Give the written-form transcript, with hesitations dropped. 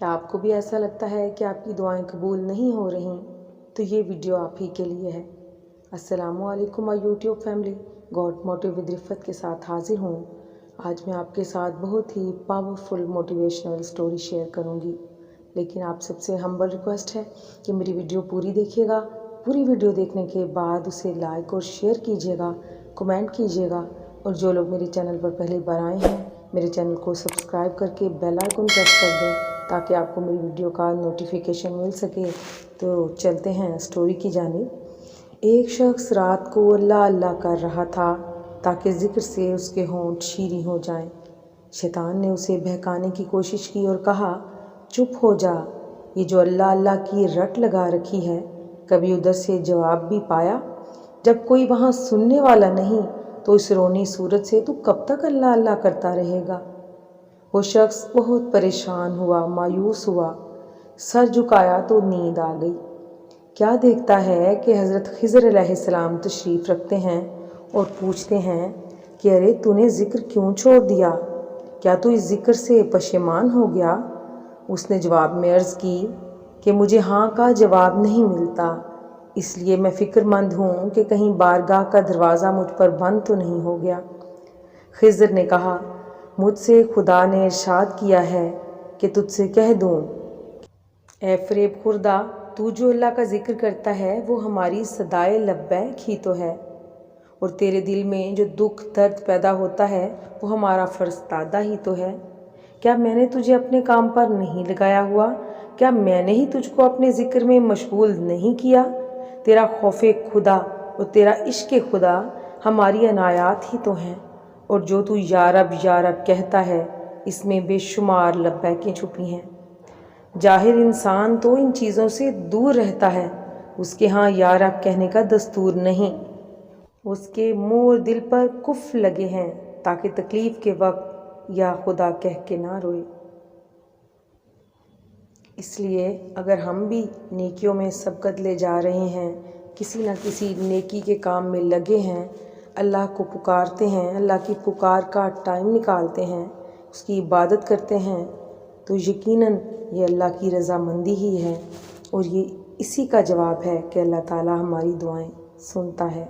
क्या आपको भी ऐसा लगता है कि आपकी दुआएं कबूल नहीं हो रही? तो ये वीडियो आप ही के लिए है। अस्सलामुअलैकुम my YouTube family, God motive with Rifat के साथ हाजिर हूँ। आज मैं आपके साथ बहुत ही पावरफुल मोटिवेशनल स्टोरी शेयर करूँगी, लेकिन आप सबसे हम्बल रिक्वेस्ट है कि मेरी वीडियो पूरी देखिएगा। पूरी वीडियो देखने के बाद उसे लाइक और शेयर कीजिएगा, कमेंट कीजिएगा, और जो लोग मेरे चैनल पर पहली बार आए हैं मेरे चैनल को सब्सक्राइब करके बेल आइकन प्रेस कर दें ताकि आपको मेरी वीडियो का नोटिफिकेशन मिल सके। तो चलते हैं स्टोरी की जानिब। एक शख्स रात को अल्लाह अल्लाह कर रहा था ताकि ज़िक्र से उसके होंठ शीरी हो जाएं। शैतान ने उसे बहकाने की कोशिश की और कहा, चुप हो जा, ये जो अल्लाह अल्लाह की रट लगा रखी है, कभी उधर से जवाब भी पाया? जब कोई वहाँ सुनने वाला नहीं तो इस रोनी सूरत से तू कब तक अल्लाह अल्लाह करता रहेगा? वो शख्स बहुत परेशान हुआ, मायूस हुआ, सर झुकाया तो नींद आ गई। क्या देखता है कि हज़रत खिज़र अलैहिस्सलाम तशरीफ़ रखते हैं और पूछते हैं कि अरे तूने ज़िक्र क्यों छोड़ दिया? क्या तू इस ज़िक्र से पशेमान हो गया? उसने जवाब में अर्ज़ की कि मुझे हाँ का जवाब नहीं मिलता, इसलिए मैं फ़िक्रमंद हूँ कि कहीं बारगाह का दरवाज़ा मुझ पर बंद तो नहीं हो गया। खिज़र ने कहा, मुझसे खुदा ने इरशाद किया है कि तुझसे कह दूँ, ए फ़रेब खुर्दा, तू जो अल्लाह का ज़िक्र करता है वो हमारी सदाए लब्बैक ही तो है, और तेरे दिल में जो दुख दर्द पैदा होता है वो हमारा फ़रज़दादा ही तो है। क्या मैंने तुझे अपने काम पर नहीं लगाया हुआ? क्या मैंने ही तुझको अपने ज़िक्र में मशगूल नहीं किया? तेरा खौफ़े खुदा और तेरा इश्क़ खुदा हमारी अनायात ही तो हैं, और जो तू या रब कहता है इसमें बेशुमार लब्बैकें छुपी हैं। जाहिर इंसान तो इन चीज़ों से दूर रहता है, उसके यहाँ या रब कहने का दस्तूर नहीं। उसके मुँह और दिल पर कुफ लगे हैं ताकि तकलीफ़ के वक्त या खुदा कह के ना रोए। इसलिए अगर हम भी नेकियों में सबकत ले जा रहे हैं, किसी न किसी नेकी के काम में लगे हैं, अल्लाह को पुकारते हैं, अल्लाह की पुकार का टाइम निकालते हैं, उसकी इबादत करते हैं, तो यकीनन ये अल्लाह की रज़ामंदी ही है, और ये इसी का जवाब है कि अल्लाह ताला हमारी दुआएं सुनता है।